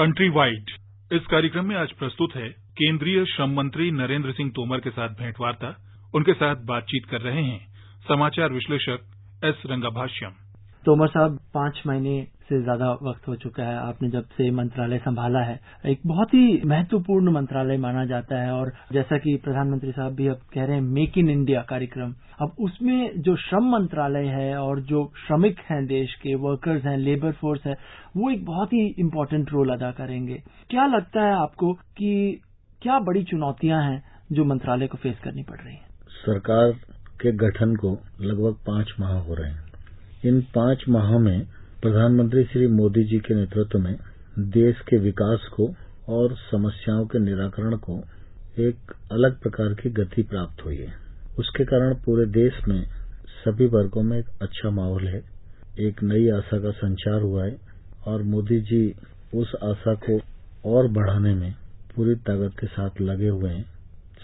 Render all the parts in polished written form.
Country wide. इस कार्यक्रम में आज प्रस्तुत है केंद्रीय श्रम मंत्री नरेंद्र सिंह तोमर के साथ भेंटवार्ता। उनके साथ बातचीत कर रहे हैं समाचार विश्लेषक एस रंगाभाष्यम। तोमर साहब, 5 महीने से ज्यादा वक्त हो चुका है आपने जब से मंत्रालय संभाला है। एक बहुत ही महत्वपूर्ण मंत्रालय माना जाता है और जैसा कि प्रधानमंत्री साहब भी अब कह रहे हैं मेक इन इंडिया कार्यक्रम, अब उसमें जो श्रम मंत्रालय है और जो श्रमिक हैं, देश के वर्कर्स हैं, लेबर फोर्स है, वो एक बहुत ही इम्पोर्टेंट रोल अदा करेंगे। क्या लगता है आपको कि क्या बड़ी चुनौतियां हैं जो मंत्रालय को फेस करनी पड़ रही हैं? सरकार के गठन को लगभग 5 माह हो रहे हैं। इन 5 माह में प्रधानमंत्री श्री मोदी जी के नेतृत्व में देश के विकास को और समस्याओं के निराकरण को एक अलग प्रकार की गति प्राप्त हुई है। उसके कारण पूरे देश में सभी वर्गों में एक अच्छा माहौल है, एक नई आशा का संचार हुआ है और मोदी जी उस आशा को और बढ़ाने में पूरी ताकत के साथ लगे हुए हैं।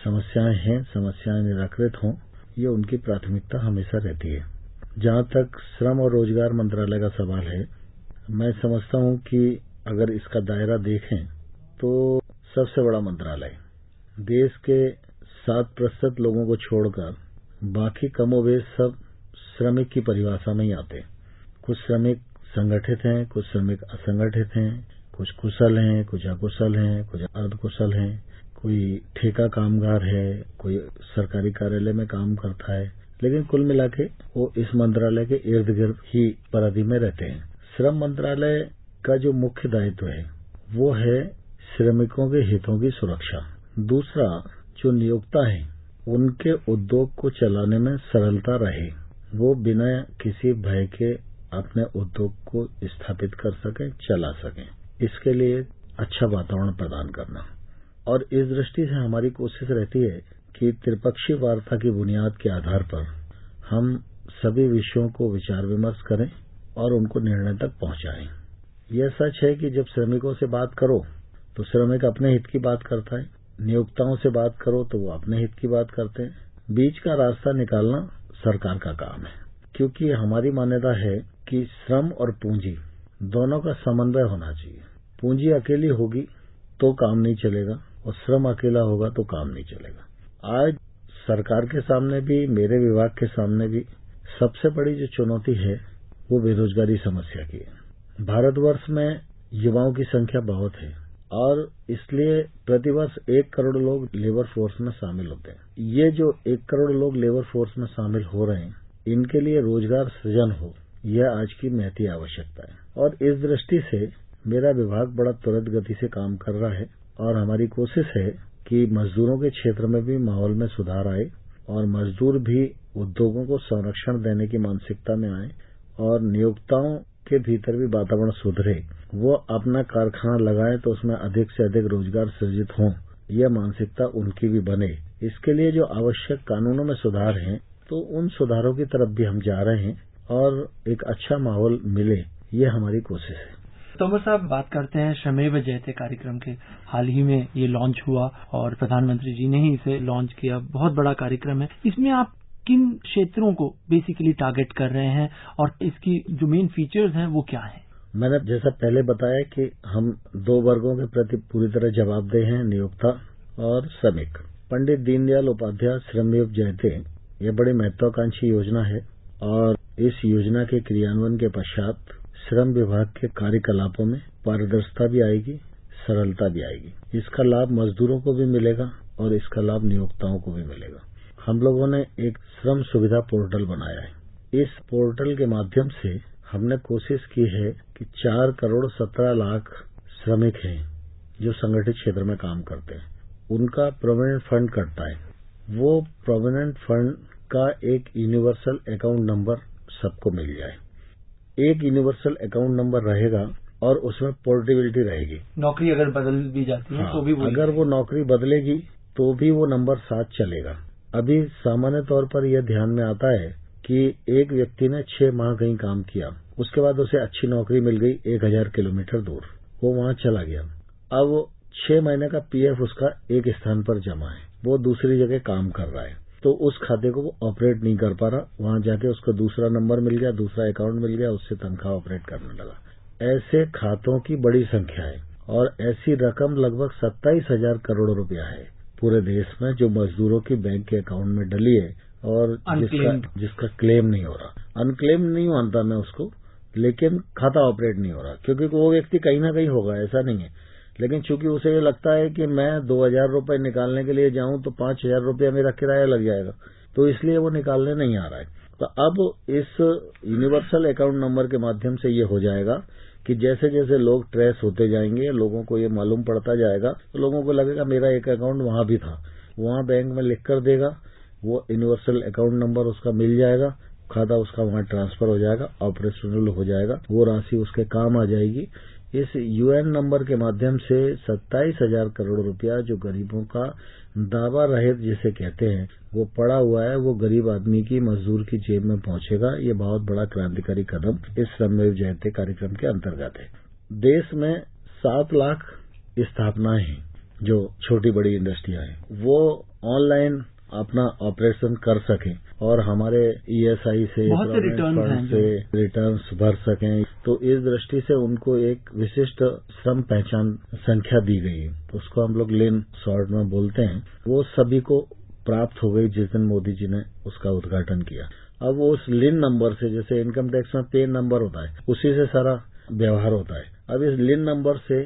समस्याएं निराकृत हों, ये उनकी प्राथमिकता हमेशा रहती है। जहां तक श्रम और रोजगार मंत्रालय का सवाल है, मैं समझता हूं कि अगर इसका दायरा देखें तो सबसे बड़ा मंत्रालय, देश के 7% लोगों को छोड़कर बाकी कमोबेश सब श्रमिक की परिभाषा में ही आते हैं। कुछ श्रमिक संगठित हैं, कुछ श्रमिक असंगठित हैं, कुछ कुशल हैं, कुछ अकुशल हैं, कुछ अर्धकुशल हैं, कोई ठेका कामगार है, कोई सरकारी कार्यालय में काम करता है, लेकिन कुल मिला के वो इस मंत्रालय के इर्द गिर्द ही परिधि में रहते हैं। श्रम मंत्रालय का जो मुख्य दायित्व है वो है श्रमिकों के हितों की सुरक्षा। दूसरा, जो नियोक्ता है उनके उद्योग को चलाने में सरलता रहे, वो बिना किसी भय के अपने उद्योग को स्थापित कर सकें, चला सकें, इसके लिए अच्छा वातावरण प्रदान करना। और इस दृष्टि से हमारी कोशिश रहती है कि त्रिपक्षीय वार्ता की बुनियाद के आधार पर हम सभी विषयों को विचार विमर्श करें और उनको निर्णय तक पहुंचाएं। यह सच है कि जब श्रमिकों से बात करो तो श्रमिक अपने हित की बात करता है, नियोक्ताओं से बात करो तो वो अपने हित की बात करते हैं। बीच का रास्ता निकालना सरकार का काम है, क्योंकि हमारी मान्यता है कि श्रम और पूंजी दोनों का समन्वय होना चाहिए। पूंजी अकेली होगी तो काम नहीं चलेगा और श्रम अकेला होगा तो काम नहीं चलेगा। आज सरकार के सामने भी, मेरे विभाग के सामने भी सबसे बड़ी जो चुनौती है वो बेरोजगारी समस्या की है। भारतवर्ष में युवाओं की संख्या बहुत है और इसलिए प्रतिवर्ष 1 करोड़ लोग लेबर फोर्स में शामिल होते हैं। ये जो 1 करोड़ लोग लेबर फोर्स में शामिल हो रहे हैं, इनके लिए रोजगार सृजन हो, यह आज की महती आवश्यकता है। और इस दृष्टि से मेरा विभाग बड़ा त्वरित गति से काम कर रहा है और हमारी कोशिश है कि मजदूरों के क्षेत्र में भी माहौल में सुधार आए और मजदूर भी उद्योगों को संरक्षण देने की मानसिकता में आए और नियोक्ताओं के भीतर भी वातावरण सुधरे, वो अपना कारखाना लगाए तो उसमें अधिक से अधिक रोजगार सृजित हों, यह मानसिकता उनकी भी बने। इसके लिए जो आवश्यक कानूनों में सुधार हैं, तो उन सुधारों की तरफ भी हम जा रहे हैं और एक अच्छा माहौल मिले, ये हमारी कोशिश है। तोमर साहब, बात करते हैं श्रमेव जयते कार्यक्रम के। हाल ही में ये लॉन्च हुआ और प्रधानमंत्री जी ने ही इसे लॉन्च किया। बहुत बड़ा कार्यक्रम है। इसमें आप किन क्षेत्रों को बेसिकली टारगेट कर रहे हैं और इसकी जो मेन फीचर्स हैं वो क्या हैं? मैंने जैसा पहले बताया कि हम 2 वर्गों के प्रति पूरी तरह जवाबदेह हैं, नियोक्ता और श्रमिक। पंडित दीनदयाल उपाध्याय श्रमेव जयते ये बड़ी महत्वाकांक्षी योजना है और इस योजना के क्रियान्वयन के पश्चात श्रम विभाग के कार्यकलापों में पारदर्शिता भी आएगी, सरलता भी आएगी। इसका लाभ मजदूरों को भी मिलेगा और इसका लाभ नियोक्ताओं को भी मिलेगा। हम लोगों ने एक श्रम सुविधा पोर्टल बनाया है। इस पोर्टल के माध्यम से हमने कोशिश की है कि 4 करोड़ 17 लाख श्रमिक हैं जो संगठित क्षेत्र में काम करते हैं, उनका प्रोविडेंट फंड कटता है। वो प्रोविडेंट फंड का एक यूनिवर्सल अकाउंट नंबर सबको मिल जाए। एक यूनिवर्सल अकाउंट नंबर रहेगा और उसमें पोर्टेबिलिटी रहेगी। नौकरी अगर बदल भी जाती है तो भी अगर वो नौकरी बदलेगी तो भी वो नंबर साथ चलेगा। अभी सामान्य तौर पर यह ध्यान में आता है कि एक व्यक्ति ने 6 माह कहीं काम किया, उसके बाद उसे अच्छी नौकरी मिल गई 1000 किलोमीटर दूर, वो वहां चला गया। अब 6 महीने का पीएफ उसका एक स्थान पर जमा है, वो दूसरी जगह काम कर रहा है, तो उस खाते को ऑपरेट नहीं कर पा रहा। वहां जाके उसको दूसरा नंबर मिल गया, दूसरा अकाउंट मिल गया, उससे तनख्वाह ऑपरेट करने लगा। ऐसे खातों की बड़ी संख्या है और ऐसी रकम लगभग 27,000 करोड़ रुपया है पूरे देश में जो मजदूरों की बैंक के अकाउंट में डली है और जिसका क्लेम नहीं हो रहा। अनक्लेम नहीं मानता मैं उसको, लेकिन खाता ऑपरेट नहीं हो रहा, क्योंकि वो व्यक्ति कहीं ना कहीं होगा, ऐसा नहीं है। लेकिन चूंकि उसे ये लगता है कि मैं 2,000 रुपए निकालने के लिए जाऊं तो 5,000 रुपया मेरा किराया लग जाएगा, तो इसलिए वो निकालने नहीं आ रहा है। तो अब इस यूनिवर्सल अकाउंट नंबर के माध्यम से ये हो जाएगा कि जैसे जैसे लोग ट्रेस होते जाएंगे, लोगों को ये मालूम पड़ता जाएगा, तो लोगों को लगेगा मेरा एक अकाउंट वहां भी था, वहां बैंक में लिख कर देगा, वो यूनिवर्सल अकाउंट नंबर उसका मिल जाएगा, खाता उसका वहां ट्रांसफर हो जाएगा, ऑपरेशनल हो जाएगा, वो राशि उसके काम आ जाएगी। इस यूएन नंबर के माध्यम से 27,000 करोड़ रुपया जो गरीबों का दावा रहित जिसे कहते हैं वो पड़ा हुआ है, वो गरीब आदमी की, मजदूर की जेब में पहुंचेगा। ये बहुत बड़ा क्रांतिकारी कदम इस श्रमयोगी जयंती कार्यक्रम के अंतर्गत है। देश में 7 लाख स्थापनाएं हैं जो छोटी बड़ी इंडस्ट्रियां हैं, वो ऑनलाइन अपना ऑपरेशन कर सकें और हमारे ईएसआई से रिटर्न्स भर सकें। तो इस दृष्टि से उनको एक विशिष्ट श्रम पहचान संख्या दी गई है, उसको हम लोग लिन शॉर्ट में बोलते हैं। वो सभी को प्राप्त हो गई जिस दिन मोदी जी ने उसका उद्घाटन किया। अब वो उस लिन नंबर से, जैसे इनकम टैक्स में पेन नंबर होता है, उसी से सारा व्यवहार होता है। अब इस लिन नंबर से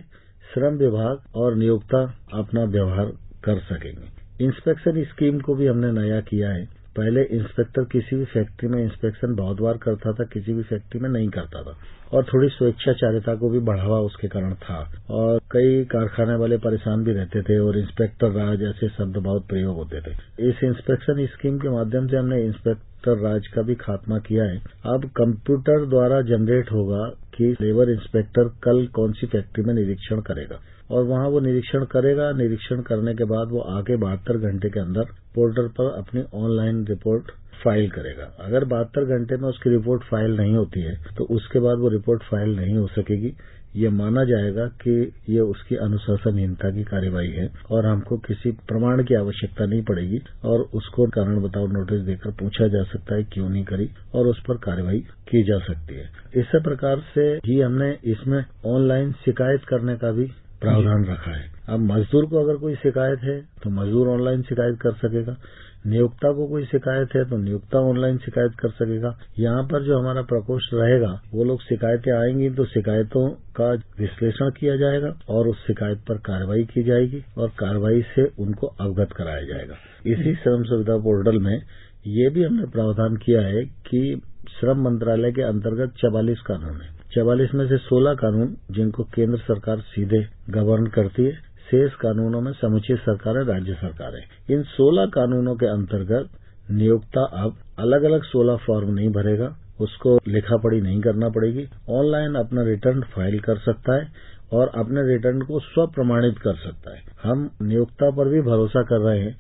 श्रम विभाग और नियोक्ता अपना व्यवहार कर सकेंगे। इंस्पेक्शन स्कीम को भी हमने नया किया है। पहले इंस्पेक्टर किसी भी फैक्ट्री में इंस्पेक्शन बहुत बार करता था, किसी भी फैक्ट्री में नहीं करता था, और थोड़ी स्वेच्छाचारिता को भी बढ़ावा उसके कारण था, और कई कारखाने वाले परेशान भी रहते थे और इंस्पेक्टर राज ऐसे शब्द बहुत प्रयोग होते थे। इस इंस्पेक्शन स्कीम के माध्यम से हमने इंस्पेक्टर राज का भी खात्मा किया है। अब कंप्यूटर द्वारा जनरेट होगा कि लेबर इंस्पेक्टर कल कौन सी फैक्ट्री में निरीक्षण करेगा, और वहां वो निरीक्षण करेगा। निरीक्षण करने के बाद वो आगे 72 घंटे के अंदर पोर्टल पर अपनी ऑनलाइन रिपोर्ट फाइल करेगा। अगर 72 घंटे में उसकी रिपोर्ट फाइल नहीं होती है तो उसके बाद वो रिपोर्ट फाइल नहीं हो सकेगी। ये माना जाएगा कि ये उसकी अनुशासनहीनता की कार्यवाही है और हमको किसी प्रमाण की आवश्यकता नहीं पड़ेगी, और उसको कारण बताओ नोटिस देकर पूछा जा सकता है क्यों नहीं करी, और उस पर कार्यवाही की जा सकती है। इसी प्रकार से ही हमने इसमें ऑनलाइन शिकायत करने का भी प्रावधान रखा है। अब मजदूर को अगर कोई शिकायत है तो मजदूर ऑनलाइन शिकायत कर सकेगा, नियोक्ता को कोई शिकायत है तो नियोक्ता ऑनलाइन शिकायत कर सकेगा। यहाँ पर जो हमारा प्रकोष्ठ रहेगा, वो लोग शिकायतें आएंगी तो शिकायतों का विश्लेषण किया जाएगा और उस शिकायत पर कार्रवाई की जाएगी और कार्रवाई से उनको अवगत कराया जाएगा। इसी श्रम सुविधा पोर्टल में ये भी हमने प्रावधान किया है कि श्रम मंत्रालय के अंतर्गत 44 कानून है। 44 में से 16 कानून जिनको केंद्र सरकार सीधे गवर्न करती है, शेष कानूनों में समुचित सरकारें, राज्य सरकारें। इन 16 कानूनों के अंतर्गत नियोक्ता अब अलग अलग 16 फॉर्म नहीं भरेगा, उसको लिखा पढ़ी नहीं करना पड़ेगी, ऑनलाइन अपना रिटर्न फाइल कर सकता है और अपने रिटर्न को स्व प्रमाणित कर सकता है। हम नियोक्ता पर भी भरोसा कर रहे हैं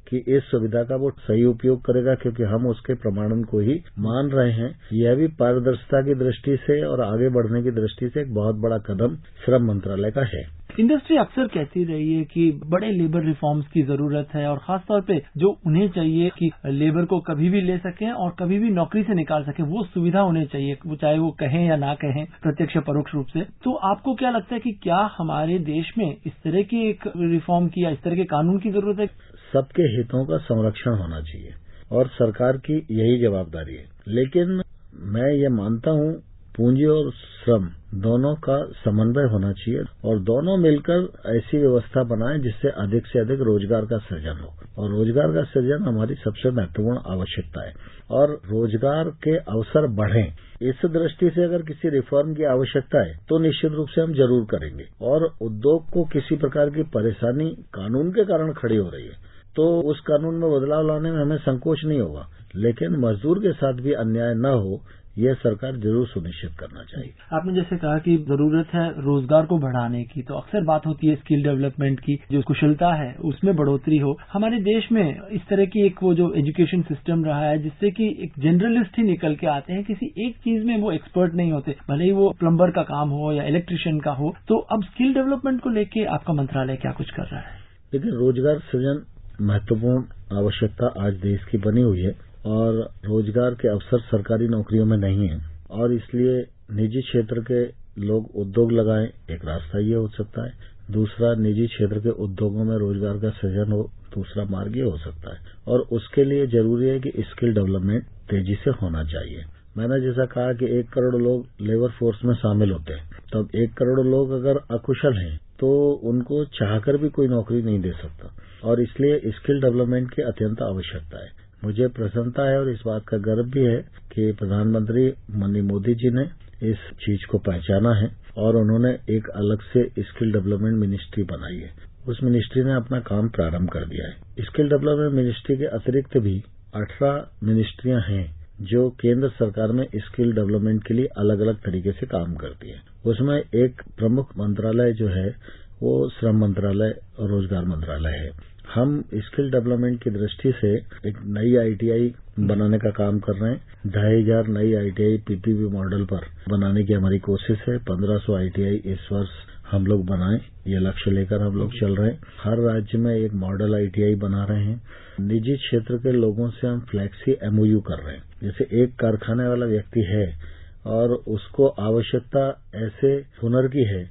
कि इस सुविधा का वो सही उपयोग करेगा, क्योंकि हम उसके प्रमाणन को ही मान रहे हैं। यह भी पारदर्शिता की दृष्टि से और आगे बढ़ने की दृष्टि से एक बहुत बड़ा कदम श्रम मंत्रालय का है। इंडस्ट्री अक्सर कहती रही है कि बड़े लेबर रिफॉर्म्स की जरूरत है, और खासतौर पे जो उन्हें चाहिए कि लेबर को कभी भी ले सकें और कभी भी नौकरी से निकाल सकें, वो सुविधा उन्हें चाहिए, वो चाहे वो कहें या ना कहें, प्रत्यक्ष परोक्ष रूप से। तो आपको क्या लगता है कि क्या हमारे देश में इस तरह की एक रिफॉर्म की या इस तरह के कानून की जरूरत है? सबके हितों का संरक्षण होना चाहिए और सरकार की यही जवाबदारी है। लेकिन मैं ये मानता हूँ पूंजी और श्रम दोनों का समन्वय होना चाहिए और दोनों मिलकर ऐसी व्यवस्था बनाएं जिससे अधिक से अधिक रोजगार का सृजन हो, और रोजगार का सृजन हमारी सबसे महत्वपूर्ण आवश्यकता है और रोजगार के अवसर बढ़ें। इस दृष्टि से अगर किसी रिफॉर्म की आवश्यकता है तो निश्चित रूप से हम जरूर करेंगे, और उद्योग को किसी प्रकार की परेशानी कानून के कारण खड़ी हो रही है तो उस कानून में बदलाव लाने में हमें संकोच नहीं होगा, लेकिन मजदूर के साथ भी अन्याय न हो यह सरकार जरूर सुनिश्चित करना चाहिए। आपने जैसे कहा कि जरूरत है रोजगार को बढ़ाने की, तो अक्सर बात होती है स्किल डेवलपमेंट की, जो कुशलता है उसमें बढ़ोतरी हो। हमारे देश में इस तरह की एक वो जो एजुकेशन सिस्टम रहा है जिससे कि एक जनरलिस्ट ही निकल के आते हैं, किसी एक चीज में वो एक्सपर्ट नहीं होते, भले ही वो प्लम्बर का काम हो या इलेक्ट्रिशियन का हो। तो अब स्किल डेवलपमेंट को लेके आपका मंत्रालय क्या कुछ कर रहा है? देखिए, रोजगार सृजन महत्वपूर्ण आवश्यकता आज देश की बनी हुई है और रोजगार के अवसर सरकारी नौकरियों में नहीं है, और इसलिए निजी क्षेत्र के लोग उद्योग लगाएं, एक रास्ता ये हो सकता है। दूसरा, निजी क्षेत्र के उद्योगों में रोजगार का सृजन हो, दूसरा मार्ग ये हो सकता है। और उसके लिए जरूरी है कि स्किल डेवलपमेंट तेजी से होना चाहिए। मैंने जैसा कहा कि 1 करोड़ लोग लेबर फोर्स में शामिल होते हैं, तब 1 करोड़ लोग अगर अकुशल हैं तो उनको चाहकर भी कोई नौकरी नहीं दे सकता, और इसलिए स्किल डेवलपमेंट की अत्यंत आवश्यकता है। मुझे प्रसन्नता है और इस बात का गर्व भी है कि प्रधानमंत्री माननीय मोदी जी ने इस चीज को पहचाना है और उन्होंने एक अलग से स्किल डेवलपमेंट मिनिस्ट्री बनाई है। उस मिनिस्ट्री ने अपना काम प्रारंभ कर दिया है। स्किल डेवलपमेंट मिनिस्ट्री के अतिरिक्त भी 18 मिनिस्ट्रियां हैं जो केंद्र सरकार में स्किल डेवलपमेंट के लिए अलग अलग तरीके से काम करती है। उसमें एक प्रमुख मंत्रालय जो है वो श्रम मंत्रालय और रोजगार मंत्रालय है। हम स्किल डेवलपमेंट की दृष्टि से एक नई आईटीआई बनाने का काम कर रहे हैं। 2500 नई आईटीआई पीपीपी मॉडल पर बनाने की हमारी कोशिश है। 1500 आईटीआई इस वर्ष हम लोग बनाएं, ये लक्ष्य लेकर हम लोग चल रहे हैं। हर राज्य में एक मॉडल आईटीआई बना रहे हैं। निजी क्षेत्र के लोगों से हम फ्लैक्सी एमओयू कर रहे हैं। जैसे एक कारखाने वाला व्यक्ति है और उसको आवश्यकता ऐसे हुनर की है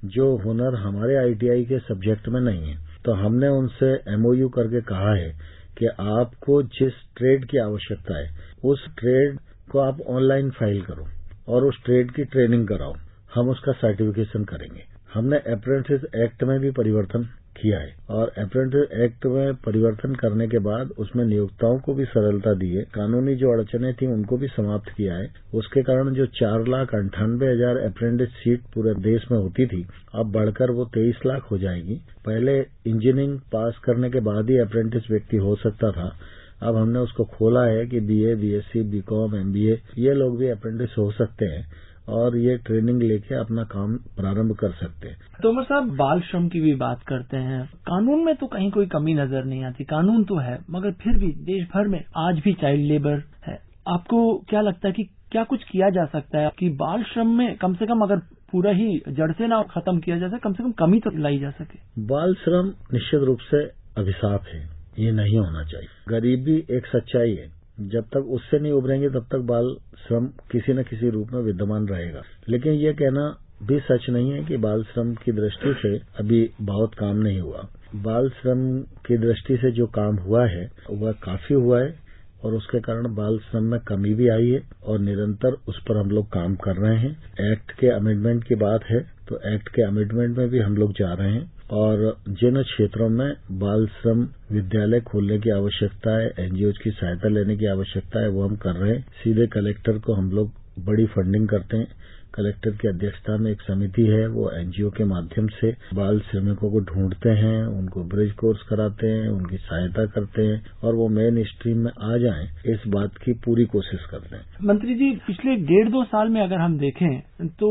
जो हुनर हमारे आईटीआई के सब्जेक्ट में नहीं है, तो हमने उनसे एमओयू करके कहा है कि आपको जिस ट्रेड की आवश्यकता है उस ट्रेड को आप ऑनलाइन फाइल करो और उस ट्रेड की ट्रेनिंग कराओ, हम उसका सर्टिफिकेशन करेंगे। हमने अप्रेंटिस एक्ट में भी परिवर्तन किया है और अप्रेंटिस एक्ट में परिवर्तन करने के बाद उसमें नियोक्ताओं को भी सरलता दी है। कानूनी जो अड़चने थी उनको भी समाप्त किया है। उसके कारण जो 4,98,000 अप्रेंटिस सीट पूरे देश में होती थी, अब बढ़कर वो 23 लाख हो जाएगी। पहले इंजीनियरिंग पास करने के बाद ही अप्रेंटिस व्यक्ति हो सकता था, अब हमने उसको खोला है कि बीए, बीएससी, बीकॉम, एमबीए ये लोग भी अप्रेंटिस हो सकते हैं और ये ट्रेनिंग लेके अपना काम प्रारंभ कर सकते हैं। तोमर साहब, बाल श्रम की भी बात करते हैं। कानून में तो कहीं कोई कमी नजर नहीं आती, कानून तो है, मगर फिर भी देश भर में आज भी चाइल्ड लेबर है। आपको क्या लगता है कि क्या कुछ किया जा सकता है कि बाल श्रम में कम से कम, अगर पूरा ही जड़ से ना खत्म किया जा सके, कम से कम कमी तो लाई जा सके? बाल श्रम निश्चित रूप से अभिशाप है, ये नहीं होना चाहिए। गरीबी एक सच्चाई है, जब तक उससे नहीं उभरेंगे तब तक बाल श्रम किसी न किसी रूप में विद्यमान रहेगा। लेकिन ये कहना भी सच नहीं है कि बाल श्रम की दृष्टि से अभी बहुत काम नहीं हुआ। बाल श्रम की दृष्टि से जो काम हुआ है वह काफी हुआ है और उसके कारण बाल श्रम में कमी भी आई है और निरंतर उस पर हम लोग काम कर रहे हैं। एक्ट के अमेंडमेंट की बात है तो एक्ट के अमेंडमेंट में भी हम लोग जा रहे हैं और जिन क्षेत्रों में बाल श्रम विद्यालय खोलने की आवश्यकता है, एनजीओ की सहायता लेने की आवश्यकता है, वो हम कर रहे हैं। सीधे कलेक्टर को हम लोग बड़ी फंडिंग करते हैं। कलेक्टर की अध्यक्षता में एक समिति है, वो एनजीओ के माध्यम से बाल श्रमिकों को ढूंढते हैं, उनको ब्रिज कोर्स कराते हैं, उनकी सहायता करते हैं और वो मेन स्ट्रीम में आ जाएं, इस बात की पूरी कोशिश करते हैं। मंत्री जी, पिछले 1.5-2 साल में अगर हम देखें तो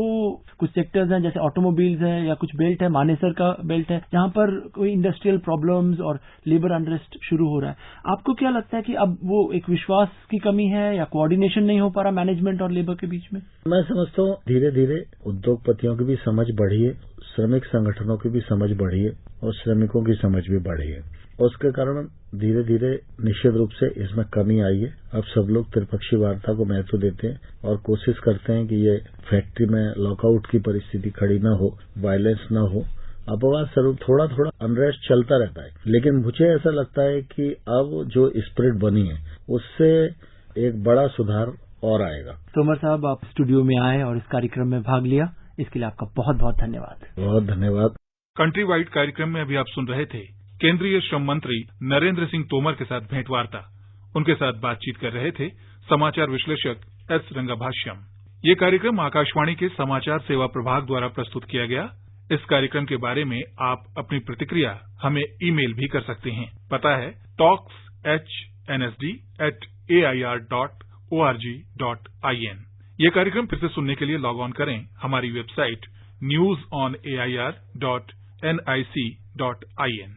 कुछ सेक्टर्स हैं, जैसे ऑटोमोबाइल्स है या कुछ बेल्ट है, मानेसर का बेल्ट है, जहां पर कोई इंडस्ट्रियल प्रॉब्लम्स और लेबर अनरेस्ट शुरू हो रहा है। आपको क्या लगता है कि अब वो एक विश्वास की कमी है या कोऑर्डिनेशन नहीं हो पा रहा मैनेजमेंट और लेबर के बीच में? मैं समझता हूँ धीरे धीरे उद्योगपतियों की भी समझ बढ़ी है, श्रमिक संगठनों की भी समझ बढ़ी है और श्रमिकों की समझ भी बढ़ी है। उसके कारण धीरे धीरे निश्चित रूप से इसमें कमी आई है। अब सब लोग त्रिपक्षीय वार्ता को महत्व देते हैं और कोशिश करते हैं कि ये फैक्ट्री में लॉकआउट की परिस्थिति खड़ी न हो, वायलेंस न हो। अपवाद स्वरूप थोड़ा थोड़ा अनरेस्ट चलता रहता है, लेकिन मुझे ऐसा लगता है कि अब जो स्पिरिट बनी है उससे एक बड़ा सुधार और आएगा। तोमर साहब, आप स्टूडियो में आए और इस कार्यक्रम में भाग लिया, इसके लिए आपका बहुत बहुत धन्यवाद। बहुत धन्यवाद। कंट्री वाइड कार्यक्रम में अभी आप सुन रहे थे केंद्रीय श्रम मंत्री नरेंद्र सिंह तोमर के साथ भेंटवार्ता। उनके साथ बातचीत कर रहे थे समाचार विश्लेषक एस रंगाभाष्यम। ये कार्यक्रम आकाशवाणी के समाचार सेवा प्रभाग द्वारा प्रस्तुत किया गया। इस कार्यक्रम के बारे में आप अपनी प्रतिक्रिया हमें ईमेल भी कर सकते हैं। पता है talksHNSD@air.org.in। ये कार्यक्रम फिर से सुनने के लिए लॉग ऑन करें हमारी वेबसाइट newsonair.nic.in।